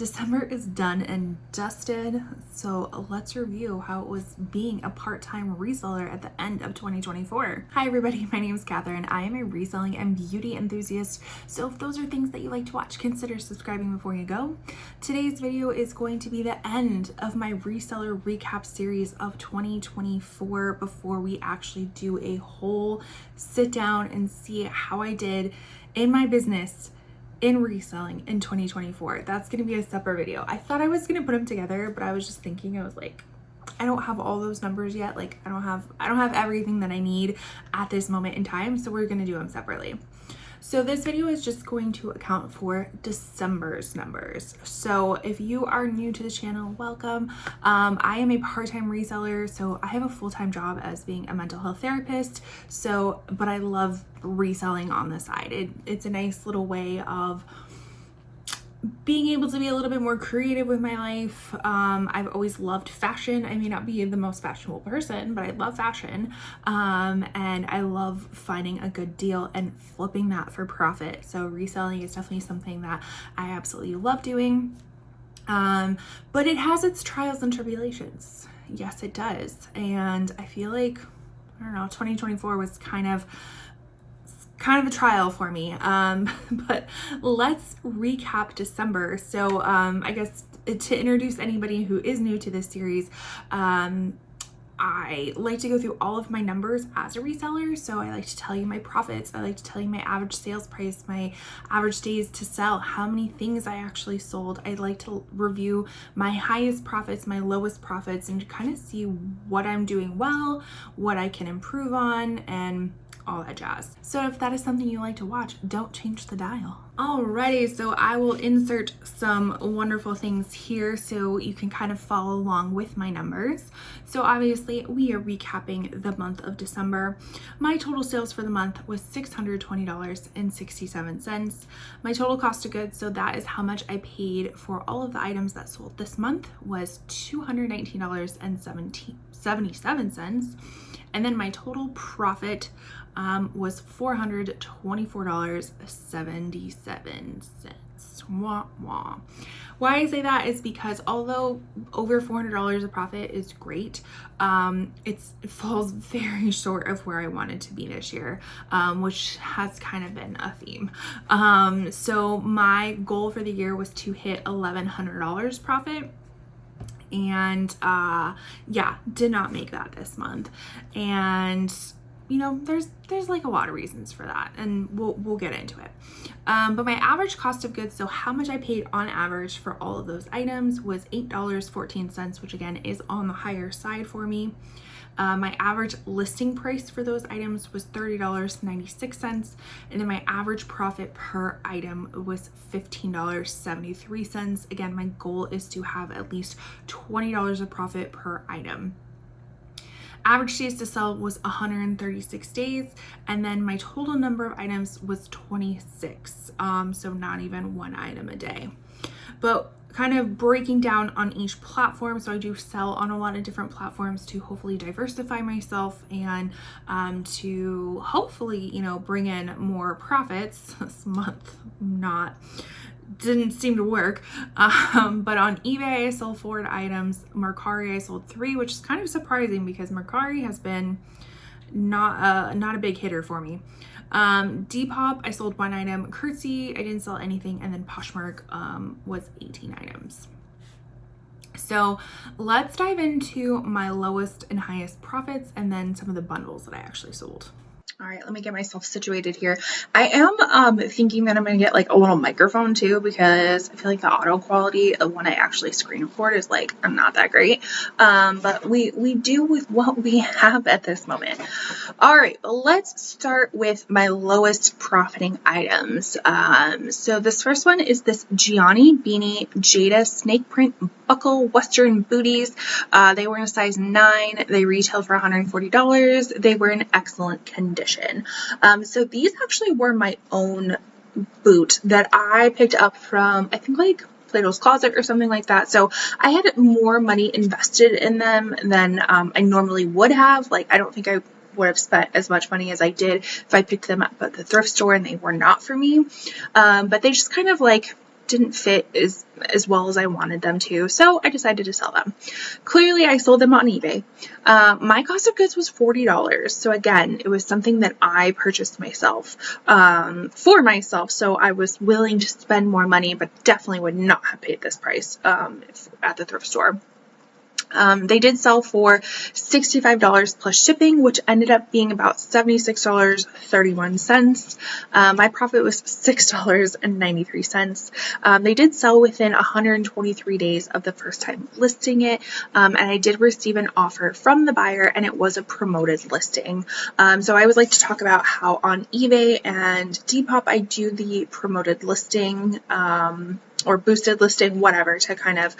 December is done and dusted, so let's review how it was being a part-time reseller at the end of 2024. Hi everybody, my name is Catherine. I am a reselling and beauty enthusiast, so if those are things that you like to watch, consider subscribing before you go. Today's video is going to be the end of my reseller recap series of 2024 before we actually do a whole sit down and see how I did in my business in reselling in 2024. That's going to be a separate video. I thought I was going to put them together, but I was just thinking, I was like, I don't have all those numbers yet. Like I don't have everything that I need at this moment in time. So we're going to do them separately. So this video is just going to account for December's numbers. So if you are new to the channel, welcome. I am a part-time reseller, so I have a full-time job as being a mental health therapist. But I love reselling on the side. It's a nice little way of being able to be a little bit more creative with my life. I've always loved fashion. I may not be the most fashionable person, but I love fashion. And I love finding a good deal and flipping that for profit. So reselling is definitely something that I absolutely love doing. But it has its trials and tribulations. Yes, it does. And I feel like, I don't know, 2024 was kind of a trial for me. But let's recap December. So I guess to introduce anybody who is new to this series, I like to go through all of my numbers as a reseller. So I like to tell you my profits. I like to tell you my average sales price, my average days to sell, how many things I actually sold. I like to review my highest profits, my lowest profits, and kind of see what I'm doing well, what I can improve on, and all that jazz. So if that is something you like to watch, don't change the dial. Alrighty, so I will insert some wonderful things here so you can kind of follow along with my numbers. So obviously we are recapping the month of December. My total sales for the month was $620.67. My total cost of goods, so that is how much I paid for all of the items that sold this month, was $219.77. And then my total profit was $424.77. Wah, wah. Why I say that is because although over $400 of profit is great, it falls very short of where I wanted to be this year, which has kind of been a theme. So my goal for the year was to hit $1,100 profit. And yeah, did not make that this month. And you know, there's like a lot of reasons for that, and we'll get into it. But my average cost of goods, so how much I paid on average for all of those items, was $8.14, which again is on the higher side for me. My average listing price for those items was $30.96, and then my average profit per item was $15.73. Again, my goal is to have at least $20 of profit per item. Average days to sell was 136 days, and then my total number of items was 26, so not even one item a day. But kind of breaking down on each platform, so I do sell on a lot of different platforms to hopefully diversify myself and to hopefully, you know, bring in more profits. This month didn't seem to work, but on eBay I sold 4 items. Mercari I sold 3, which is kind of surprising because Mercari has been not a big hitter for me. Depop I sold 1 item. Curtsy I didn't sell anything, and then Poshmark was 18 items. So let's dive into my lowest and highest profits and then some of the bundles that I actually sold. All right, let me get myself situated here. I am thinking that I'm going to get like a little microphone too, because I feel like the audio quality of when I actually screen record is like not that great. But we do with what we have at this moment. All right, let's start with my lowest profiting items. So this first one is this Gianni Beanie Jada snake print buckle Western booties. They were in a size 9. They retailed for $140. They were in excellent condition. So these actually were my own boot that I picked up from, I think, like Plato's Closet or something like that. So I had more money invested in them than I normally would have. Like, I don't think I would have spent as much money as I did if I picked them up at the thrift store and they were not for me. But they just kind of like didn't fit as well as I wanted them to, so I decided to sell them. Clearly, I sold them on eBay. My cost of goods was $40. So again, it was something that I purchased myself, for myself. So I was willing to spend more money, but definitely would not have paid this price, at the thrift store. They did sell for $65 plus shipping, which ended up being about $76.31. My profit was $6.93. They did sell within 123 days of the first time listing it, and I did receive an offer from the buyer, and it was a promoted listing. So I would like to talk about how on eBay and Depop I do the promoted listing, or boosted listing, whatever, to kind of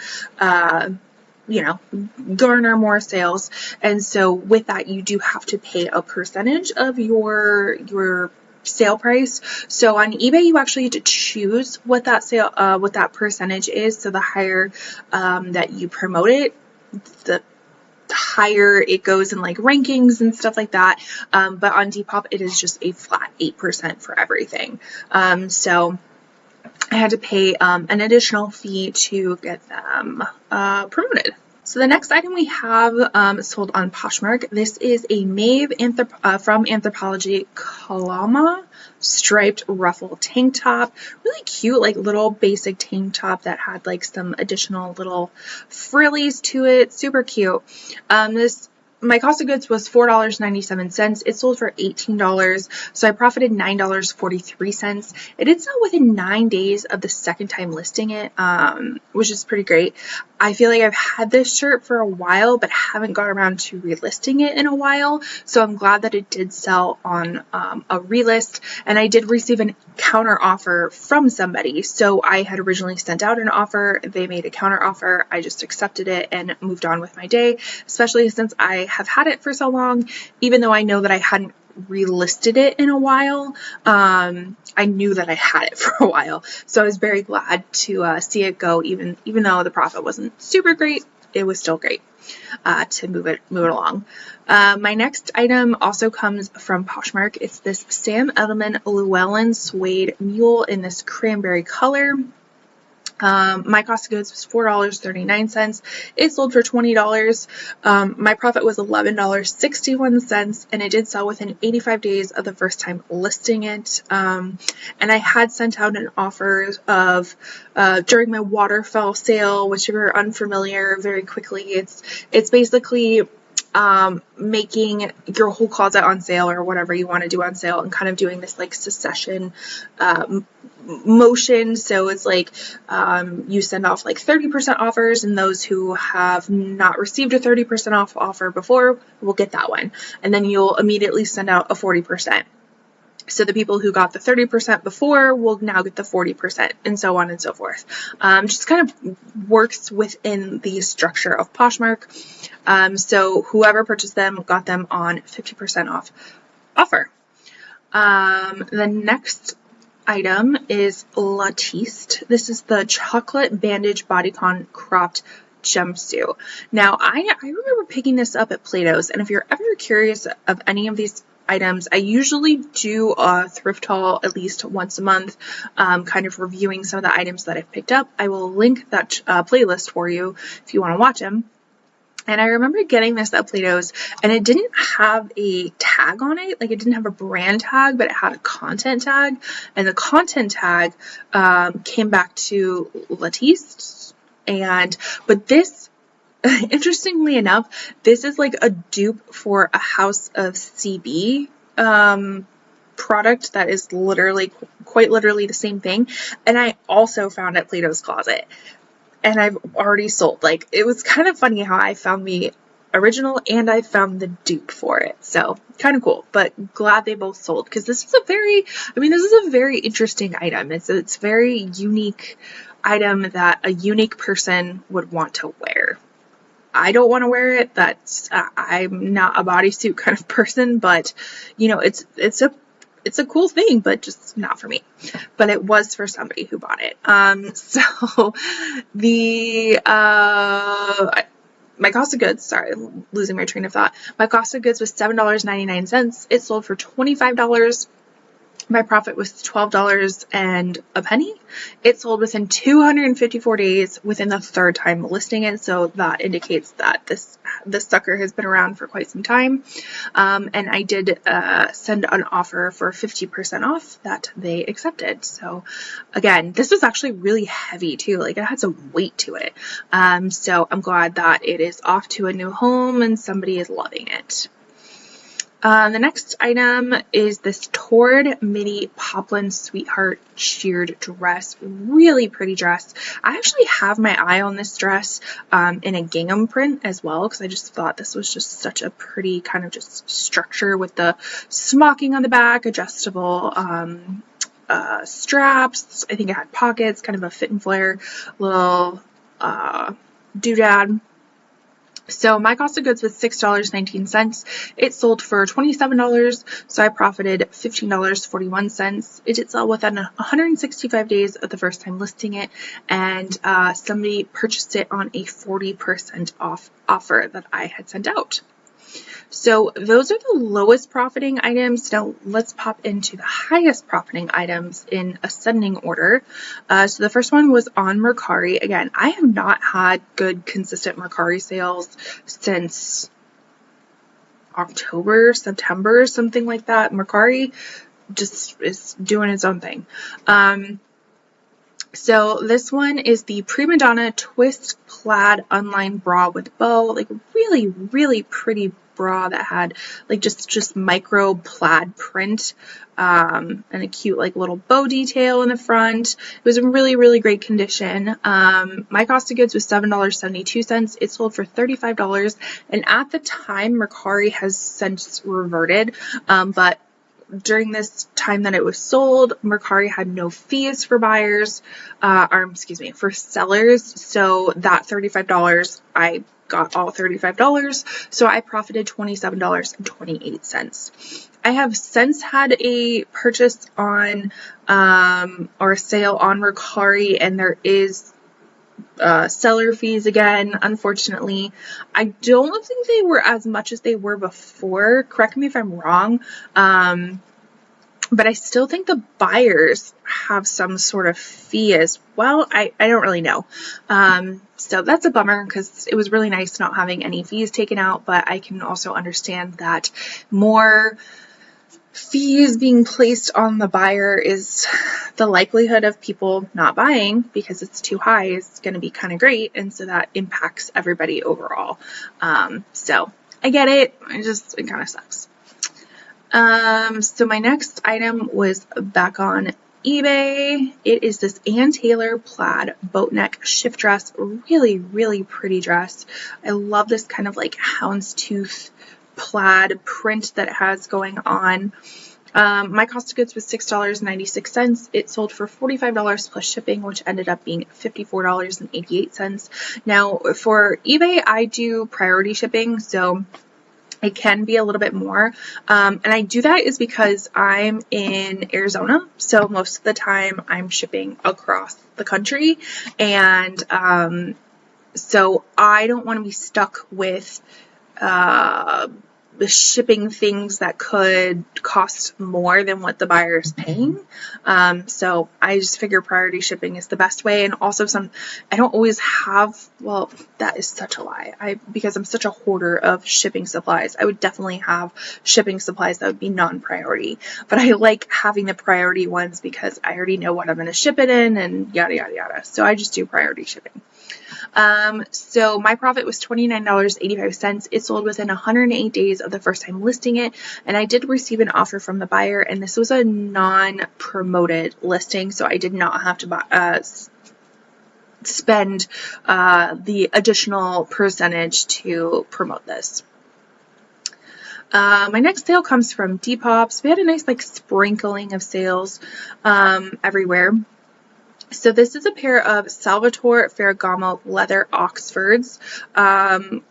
garner more sales. And so with that, you do have to pay a percentage of your sale price. So on eBay, you actually get to choose what that percentage is. So the higher that you promote it, the higher it goes in like rankings and stuff like that. But on Depop, it is just a flat 8% for everything. So I had to pay an additional fee to get them promoted. So the next item we have sold on Poshmark. This is a Maeve from Anthropologie Kalama striped ruffle tank top. Really cute, like little basic tank top that had like some additional little frillies to it. Super cute. My cost of goods was $4.97. It sold for $18, so I profited $9.43. It did sell within 9 days of the second time listing it, which is pretty great. I feel like I've had this shirt for a while, but haven't got around to relisting it in a while, so I'm glad that it did sell on a relist, and I did receive a counter offer from somebody. So I had originally sent out an offer, they made a counter offer, I just accepted it and moved on with my day, especially since I have had it for so long. Even though I know that I hadn't relisted it in a while, I knew that I had it for a while, so I was very glad to see it go. Even though the profit wasn't super great, it was still great to move it along. My next item also comes from Poshmark. It's this Sam Edelman Llewellyn suede mule in this cranberry color. My cost of goods was $4.39. It sold for $20. My profit was $11.61, and it did sell within 85 days of the first time listing it. And I had sent out an offer of during my waterfall sale, which if you're unfamiliar, very quickly, it's basically making your whole closet on sale or whatever you want to do on sale, and kind of doing this like succession motion. So it's like you send off like 30% offers, and those who have not received a 30% off offer before will get that one, and then you'll immediately send out a 40%. So the people who got the 30% before will now get the 40%, and so on and so forth. Just kind of works within the structure of Poshmark. So whoever purchased them got them on 50% off offer. The next item is Latiste. This is the chocolate bandage bodycon cropped jumpsuit. Now, I remember picking this up at Plato's, and if you're ever curious of any of these items, I usually do a thrift haul at least once a month, kind of reviewing some of the items that I've picked up. I will link that playlist for you if you want to watch them. And I remember getting this at Plato's, and it didn't have a tag on it. Like, it didn't have a brand tag, but it had a content tag. And the content tag came back to Latiste. But this, interestingly enough, this is like a dupe for a House of CB product that is quite literally the same thing. And I also found at Plato's Closet. And I've already sold. Like, it was kind of funny how I found the original and I found the dupe for it. So kind of cool, but glad they both sold, because this is a very interesting item. It's a very unique item that a unique person would want to wear. I don't want to wear it. I'm not a bodysuit kind of person, but it's a cool thing, but just not for me. But it was for somebody who bought it. So my cost of goods, sorry, I'm losing my train of thought. My cost of goods was $7.99. It sold for $25. My profit was $12 and a penny. It sold within 254 days within the third time listing it. So that indicates that this sucker has been around for quite some time. And I did send an offer for 50% off that they accepted. So again, this was actually really heavy too. Like it had some weight to it. So I'm glad that it is off to a new home and somebody is loving it. The next item is this Tord Midi Poplin Sweetheart sheared dress. Really pretty dress. I actually have my eye on this dress in a gingham print as well, because I just thought this was just such a pretty kind of just structure with the smocking on the back, adjustable straps. I think it had pockets, kind of a fit and flare little doodad. So my cost of goods was $6.19. It sold for $27, so I profited $15.41. It did sell within 165 days of the first time listing it, and somebody purchased it on a 40% off offer that I had sent out. So those are the lowest profiting items. Now let's pop into the highest profiting items in ascending order. So the first one was on Mercari. Again, I have not had good consistent Mercari sales since October, September, something like that. Mercari just is doing its own thing. So this one is the Prima Donna Twist Plaid Unlined Bra with Bow. Like really, really pretty bra that had like just micro plaid print and a cute like little bow detail in the front. It was in really, really great condition. My cost of goods was $7.72. It sold for $35, and at the time Mercari has since reverted, but during this time that it was sold, Mercari had no fees for buyers, for sellers. So that $35, I got all $35. So I profited $27.28. I have since had a purchase on, or a sale on Mercari, and there is seller fees again, unfortunately. I don't think they were as much as they were before. Correct me if I'm wrong. But I still think the buyers have some sort of fee as well. I don't really know. So that's a bummer, because it was really nice not having any fees taken out, but I can also understand that more fees being placed on the buyer is the likelihood of people not buying because it's too high is going to be kind of great, and so that impacts everybody overall. So I get it. It kind of sucks. So my next item was back on eBay. It is this Ann Taylor plaid boat neck shift dress. Really, really pretty dress. I love this kind of like houndstooth plaid print that it has going on. My cost of goods was $6.96. It sold for $45 plus shipping, which ended up being $54.88. Now for eBay, I do priority shipping, so it can be a little bit more. And I do that is because I'm in Arizona. So most of the time I'm shipping across the country. And so I don't want to be stuck with shipping things that could cost more than what the buyer is paying. So I just figure priority shipping is the best way. And also I don't always have, well, that is such a lie. Because I'm such a hoarder of shipping supplies, I would definitely have shipping supplies that would be non-priority. But I like having the priority ones because I already know what I'm going to ship it in and yada, yada, yada. So I just do priority shipping. So my profit was $29.85. It sold within 108 days of the first time listing it, and I did receive an offer from the buyer, and this was a non-promoted listing, so I did not have to spend the additional percentage to promote this. My next sale comes from Depop. We had a nice like sprinkling of sales everywhere. So this is a pair of Salvatore Ferragamo leather Oxfords, kind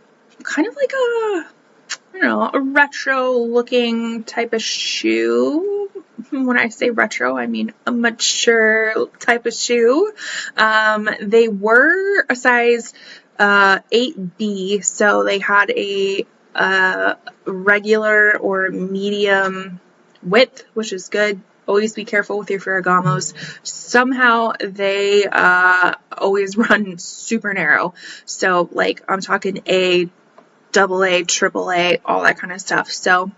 of like a retro looking type of shoe. When I say retro, I mean a mature type of shoe. They were a size 8B, so they had a regular or medium width, which is good. Always be careful with your Ferragamos. Somehow they always run super narrow. So like I'm talking A, double A, triple A, all that kind of stuff. So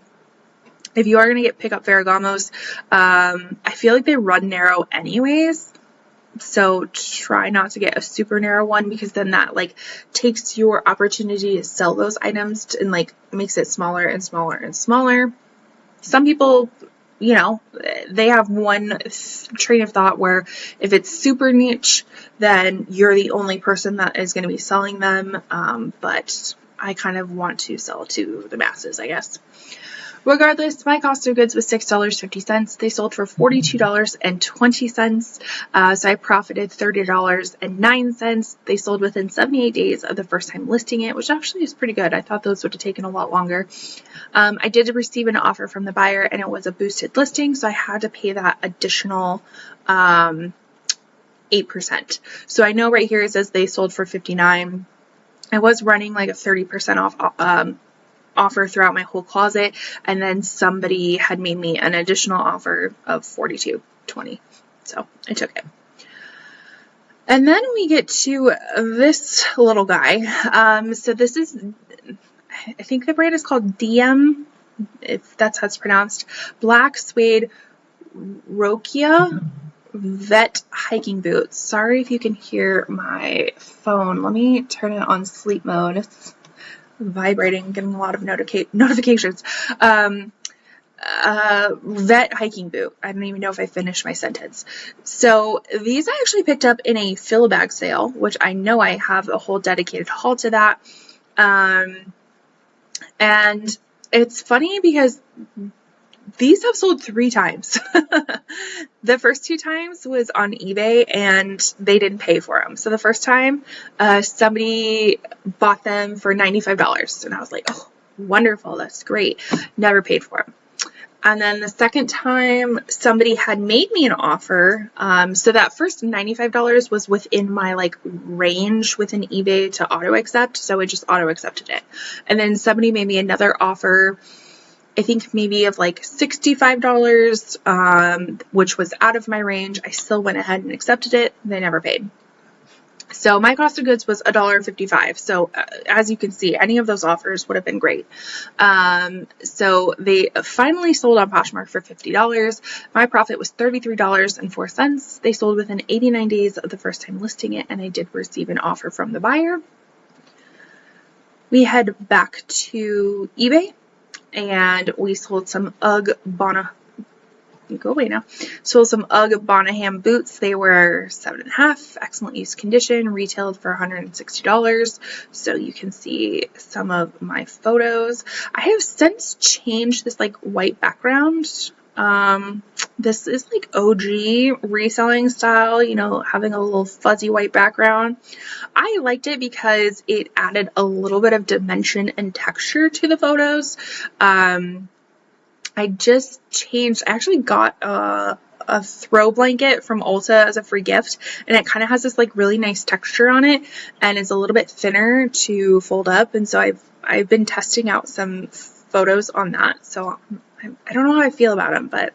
if you are going to pick up Ferragamos, I feel like they run narrow anyways. So try not to get a super narrow one, because then that like takes your opportunity to sell those items and like makes it smaller and smaller and smaller. Some people, you know, they have one train of thought where if it's super niche, then you're the only person that is going to be selling them. But I kind of want to sell to the masses, I guess. Regardless, my cost of goods was $6.50. They sold for $42.20. So I profited $30.09. They sold within 78 days of the first time listing it, which actually is pretty good. I thought those would have taken a lot longer. I did receive an offer from the buyer, and it was a boosted listing, so I had to pay that additional 8%. So I know right here it says they sold for $59. I was running like a 30% off offer throughout my whole closet, and then somebody had made me an additional offer of $42.20, so I took it. And then we get to this little guy. So this is, I think the brand is called DM, if that's how it's pronounced, Black Suede Rokia Vet hiking boots. Sorry if you can hear my phone. Let me turn it on sleep mode. It's vibrating, getting a lot of notifications. Vet hiking boot. I don't even know if I finished my sentence. So these I actually picked up in a fill bag sale, which I know I have a whole dedicated haul to that. And it's funny because these have sold 3 times. The first 2 times was on eBay, and they didn't pay for them. So the first time, somebody bought them for $95, and I was like, oh, wonderful, that's great. Never paid for them. And then the second time, somebody had made me an offer. So that first $95 was within my like range within eBay to auto accept. So I just auto accepted it. And then somebody made me another offer, I think maybe of like $65, which was out of my range. I still went ahead and accepted it. They never paid. So my cost of goods was $1.55. So as you can see, any of those offers would have been great. So they finally sold on Poshmark for $50. My profit was $33.04. They sold within 89 days of the first time listing it, and I did receive an offer from the buyer. We head back to eBay, and we sold some UGG Bonham boots. They were 7.5, excellent use condition, retailed for $160. So you can see some of my photos. I have since changed this like white background. This is like OG reselling style, you know, having a little fuzzy white background. I liked it because it added a little bit of dimension and texture to the photos. I just changed, I actually got a throw blanket from Ulta as a free gift, and it kind of has this like really nice texture on it, and it's a little bit thinner to fold up, and so I've been testing out some photos on that. So I don't know how I feel about them, but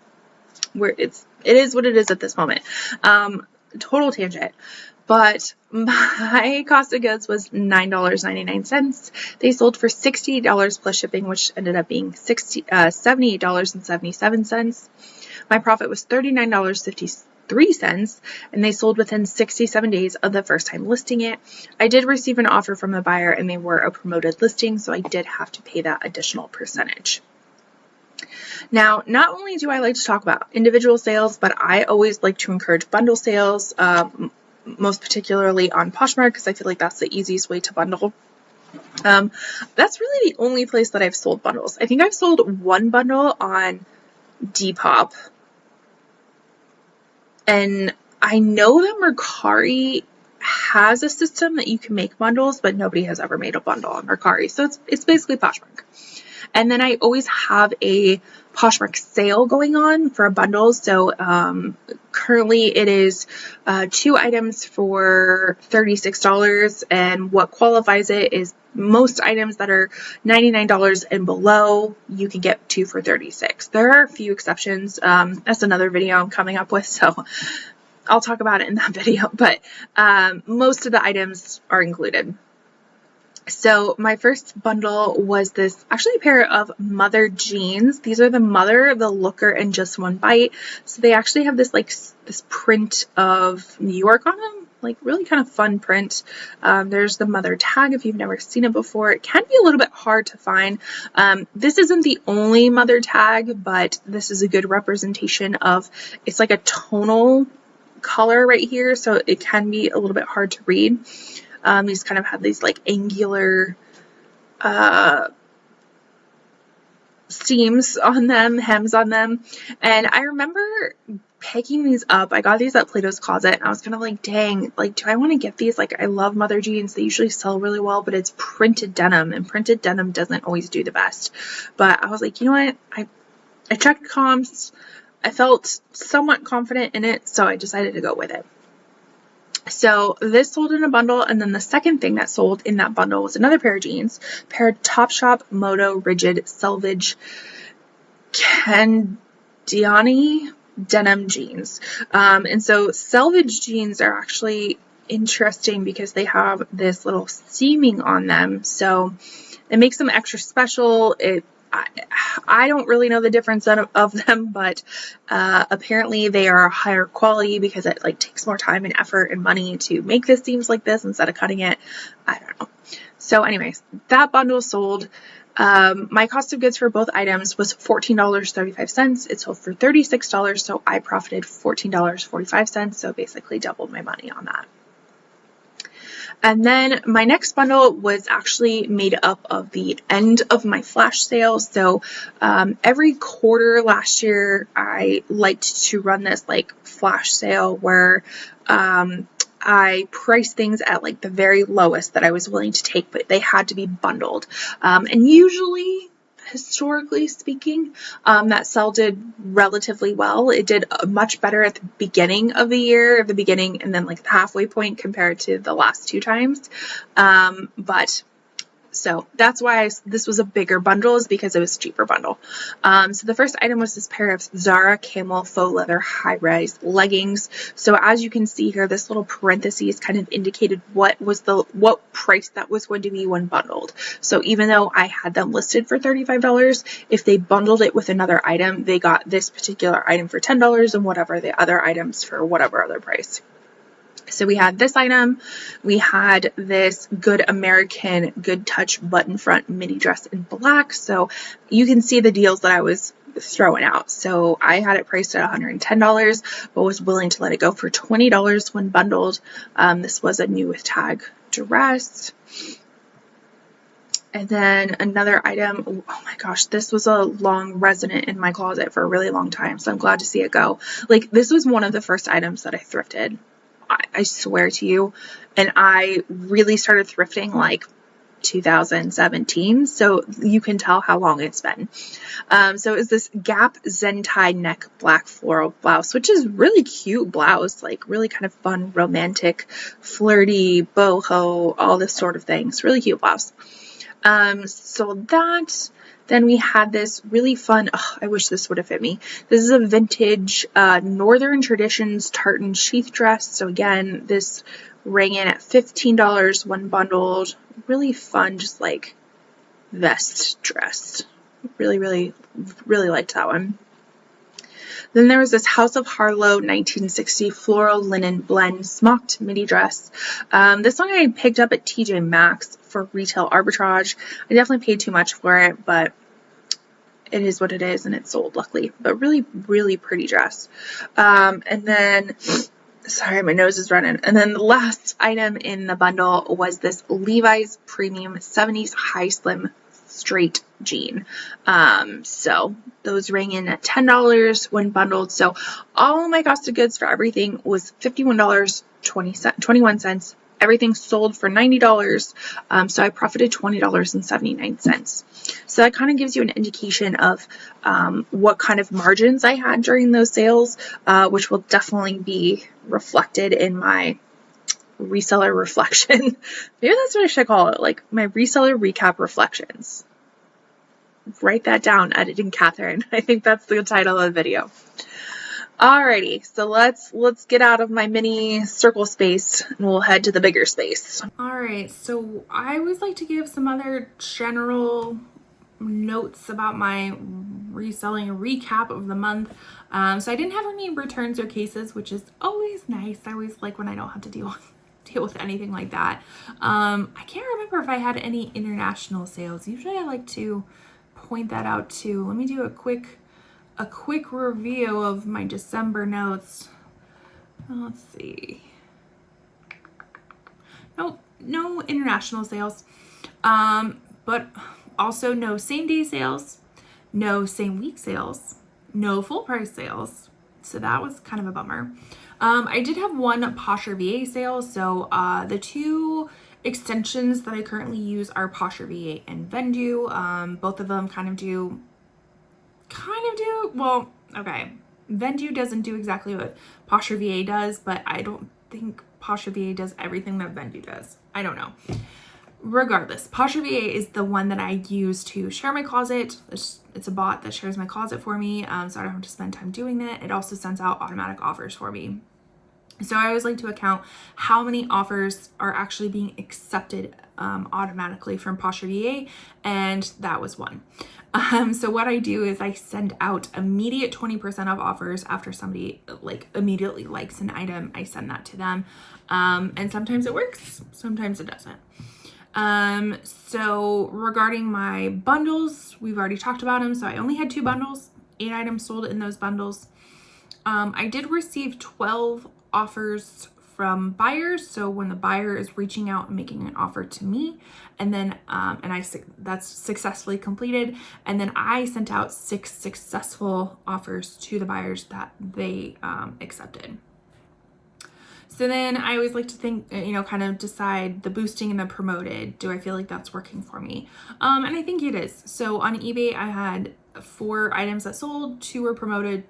it is what it is at this moment. Total tangent. But my cost of goods was $9.99. They sold for $60 plus shipping, which ended up being $78.77. My profit was $39.53, and they sold within 67 days of the first time listing it. I did receive an offer from the buyer, and they were a promoted listing, so I did have to pay that additional percentage. Now, not only do I like to talk about individual sales, but I always like to encourage bundle sales, most particularly on Poshmark, because I feel like that's the easiest way to bundle. That's really the only place that I've sold bundles. I think I've sold one bundle on Depop, and I know that Mercari has a system that you can make bundles, but nobody has ever made a bundle on Mercari. So it's basically Poshmark. And then I always have a Poshmark sale going on for a bundle. So currently it is 2 items for $36. And what qualifies it is most items that are $99 and below, you can get 2 for $36. There are a few exceptions. That's another video I'm coming up with, so I'll talk about it in that video. But most of the items are included. So my first bundle was this, actually a pair of Mother jeans. These are the Mother, the Looker, and Just One Bite. So they actually have this like this print of New York on them, like really kind of fun print. There's the Mother tag if you've never seen it before. It can be a little bit hard to find. This isn't the only Mother tag, but this is a good representation of, it's like a tonal color right here, so it can be a little bit hard to read. These kind of have these like angular seams on them, hems on them. And I remember picking these up. I got these at Plato's Closet, and I was kind of like, dang, like, do I want to get these? Like, I love Mother jeans. They usually sell really well, but it's printed denim, and printed denim doesn't always do the best. But I was like, you know what? I checked comps. I felt somewhat confident in it, so I decided to go with it. So this sold in a bundle, and then the second thing that sold in that bundle was another pair of jeans, pair of Topshop Moto Rigid Selvage Candiani denim jeans. And so selvage jeans are actually interesting because they have this little seaming on them, so it makes them extra special. I don't really know the difference of them, but apparently they are higher quality because it like takes more time and effort and money to make the seams like this instead of cutting it. I don't know. So anyways, that bundle sold. My cost of goods for both items was $14.35. It sold for $36, so I profited $14.45, so basically doubled my money on that. And then my next bundle was actually made up of the end of my flash sale. So every quarter last year, I liked to run this like flash sale where I priced things at like the very lowest that I was willing to take, but they had to be bundled. And usually, historically speaking, that sale did relatively well. It did much better at the beginning of the year, and then like the halfway point compared to the last 2 times. But so that's why this was a bigger bundle, is because it was a cheaper bundle. So the first item was this pair of Zara camel faux leather high-rise leggings. So as you can see here, this little parentheses kind of indicated what price that was going to be when bundled. So even though I had them listed for $35, if they bundled it with another item, they got this particular item for $10 and whatever the other items for whatever other price. So we had this item, we had this Good American Good Touch button front mini dress in black. So you can see the deals that I was throwing out. So I had it priced at $110, but was willing to let it go for $20 when bundled. This was a new with tag dress. And then another item, oh my gosh, this was a long resident in my closet for a really long time, so I'm glad to see it go. Like, this was one of the first items that I thrifted. I swear to you. And I really started thrifting like 2017, so you can tell how long it's been. So it's this Gap Zen tie neck black floral blouse, which is really cute blouse, like really kind of fun, romantic, flirty, boho, all this sort of things. Really cute blouse. So that. Then we had this really fun, I wish this would have fit me. This is a vintage Northern Traditions tartan sheath dress. So again, this rang in at $15 when bundled. Really fun, just like vest dress. Really, really, really liked that one. Then there was this House of Harlow 1960 floral linen blend smocked midi dress. This one I picked up at TJ Maxx for retail arbitrage. I definitely paid too much for it, but it is what it is, and it sold luckily. But really, really pretty dress. And then, sorry, my nose is running. And then the last item in the bundle was this Levi's Premium 70s High Slim Straight jean. So those rang in at $10 when bundled. So all my cost of goods for everything was $51.21. Everything sold for $90, so I profited $20.79. So that kind of gives you an indication of what kind of margins I had during those sales, which will definitely be reflected in my reseller reflection. Maybe that's what I should call it, like my reseller recap reflections. Write that down, editing Catherine. I think that's the title of the video. Alrighty, so let's get out of my mini circle space and we'll head to the bigger space. Alright, so I always like to give some other general notes about my reselling recap of the month. So I didn't have any returns or cases, which is always nice. I always like when I don't have to deal with anything like that. I can't remember if I had any international sales. Usually I like to point that out too. Let me do a quick review of my December notes. Let's see. Nope, no international sales. But also no same day sales, no same week sales, no full price sales. So that was kind of a bummer. I did have one Posher VA sale. So the two extensions that I currently use are Posher VA and Vendu. Both of them kind of do, well, okay. Vendu doesn't do exactly what Posher VA does, but I don't think Posher VA does everything that Vendu does. I don't know. Regardless, Posher VA is the one that I use to share my closet. It's a bot that shares my closet for me, so I don't have to spend time doing that. It also sends out automatic offers for me. So I always like to account how many offers are actually being accepted automatically from Posher VA, and that was one. So what I do is I send out immediate 20% off offers after somebody like immediately likes an item. I send that to them, and sometimes it works, sometimes it doesn't. So regarding my bundles, we've already talked about them. So I only had 2 bundles, 8 items sold in those bundles. I did receive 12 offers from buyers. So when the buyer is reaching out and making an offer to me, and then, that's successfully completed. And then I sent out 6 successful offers to the buyers that they, accepted. So then I always like to think, kind of decide the boosting and the promoted. Do I feel like that's working for me? And I think it is. So on eBay, I had 4 items that sold, 2 were promoted,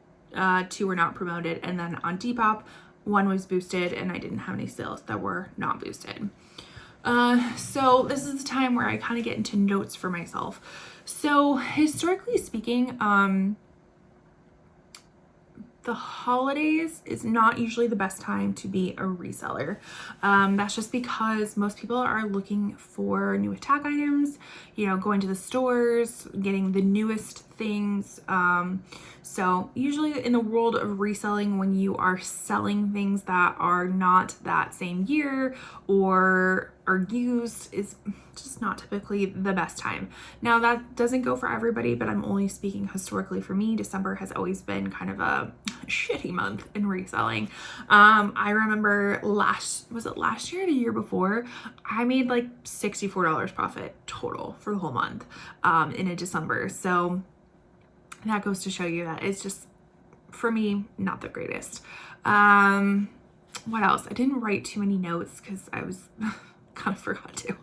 2 were not promoted. And then on Depop, 1 was boosted and I didn't have any sales that were not boosted. So this is the time where I kind of get into notes for myself. So historically speaking, the holidays is not usually the best time to be a reseller. That's just because most people are looking for new attack items, going to the stores, getting the newest things. So usually in the world of reselling, when you are selling things that are not that same year or are used, is just not typically the best time. Now that doesn't go for everybody, but I'm only speaking historically for me. December has always been kind of a shitty month in reselling. I remember last year or the year before, I made like $64 profit total for the whole month in a December. So that goes to show you that it's just, for me, not the greatest. What else? I didn't write too many notes because I was kind of forgot to.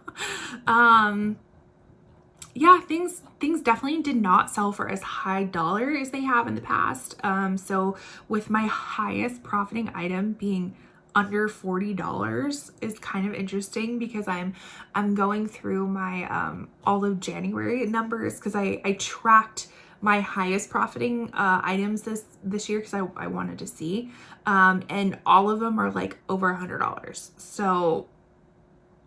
Yeah, things definitely did not sell for as high dollar as they have in the past. So with my highest profiting item being under $40 is kind of interesting because I'm going through my all of January numbers because I tracked my highest profiting items this year because I wanted to see, and all of them are like over $100. So,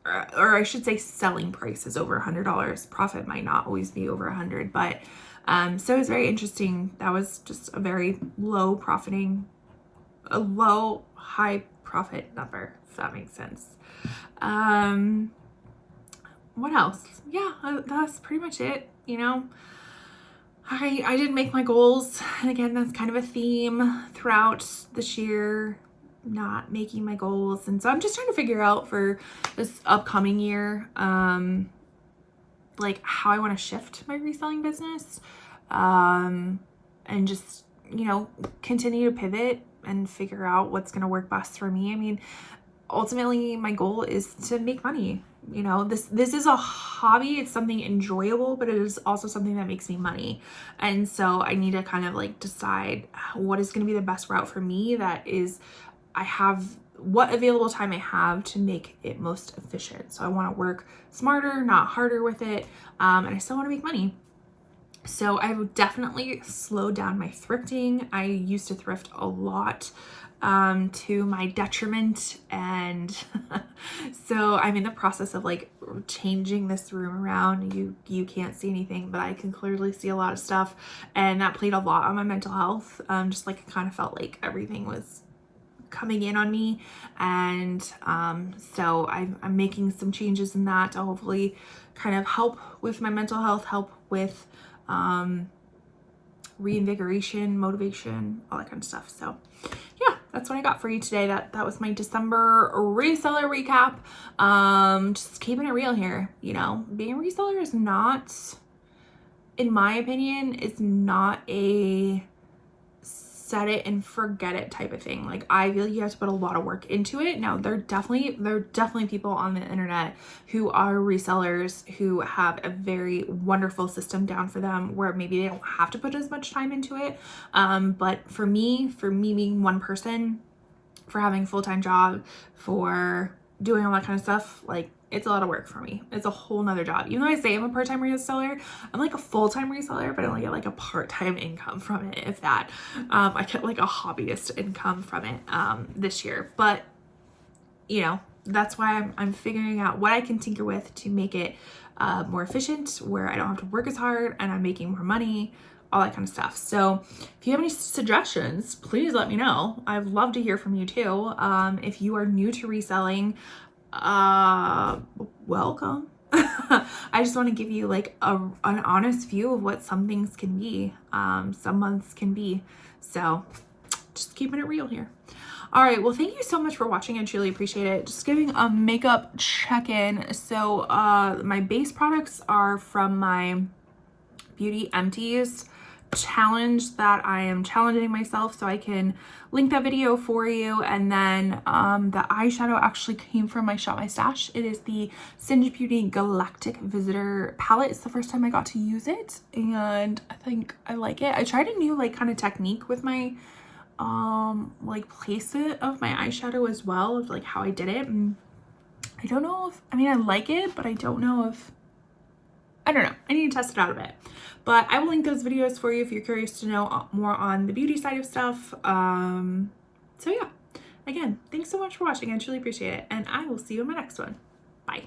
or I should say selling price is over $100. Profit might not always be over 100, but so it was very interesting. That was just a very high profit number, if that makes sense. What else? Yeah, that's pretty much it. I didn't make my goals, and again, that's kind of a theme throughout this year, not making my goals. And so I'm just trying to figure out for this upcoming year, like how I want to shift my reselling business, and just, continue to pivot and figure out what's going to work best for me. I mean, ultimately my goal is to make money. You know, this is a hobby. It's something enjoyable, but it is also something that makes me money. And so I need to kind of like decide what is going to be the best route for me. That is, I have what available time I have to make it most efficient. So I want to work smarter, not harder with it. And I still want to make money. So I've definitely slowed down my thrifting. I used to thrift a lot to my detriment, and so I'm in the process of like changing this room around. You can't see anything, but I can clearly see a lot of stuff, and that played a lot on my mental health. Just like it kind of felt like everything was coming in on me, and so I'm making some changes in that to hopefully kind of help with my mental health, help with reinvigoration, motivation, all that kind of stuff. So yeah, that's what I got for you today. That was my December reseller recap. Just keeping it real here. You know, being a reseller is not, in my opinion, it's not a set it and forget it type of thing. Like, I feel like you have to put a lot of work into it. Now, there are definitely people on the internet who are resellers who have a very wonderful system down for them where maybe they don't have to put as much time into it. But for me being one person, for having a full-time job, for doing all that kind of stuff, like, it's a lot of work for me. It's a whole nother job. Even though I say I'm a part-time reseller, I'm like a full-time reseller, but I only get like a part-time income from it, if that. I get like a hobbyist income from it this year. But, you know, that's why I'm figuring out what I can tinker with to make it more efficient, where I don't have to work as hard and I'm making more money, all that kind of stuff. So if you have any suggestions, please let me know. I'd love to hear from you too. If you are new to reselling, welcome. I just want to give you like an honest view of what some things can be, some months can be. So just keeping it real here. All right, well, thank you so much for watching. I truly appreciate it. Just giving a makeup check-in. So my base products are from my Beauty Empties challenge that I am challenging myself, so I can link that video for you. And then the eyeshadow actually came from my Shop My Stash. It is the Singe Beauty Galactic Visitor palette. It's the first time I got to use it, and I think I like it. I tried a new like kind of technique with my like placement of my eyeshadow as well, of like how I did it, and I don't know if, I mean, I like it, but I don't know if, I don't know. I need to test it out a bit. But I will link those videos for you if you're curious to know more on the beauty side of stuff. So yeah, again, thanks so much for watching. I truly appreciate it. And I will see you in my next one. Bye.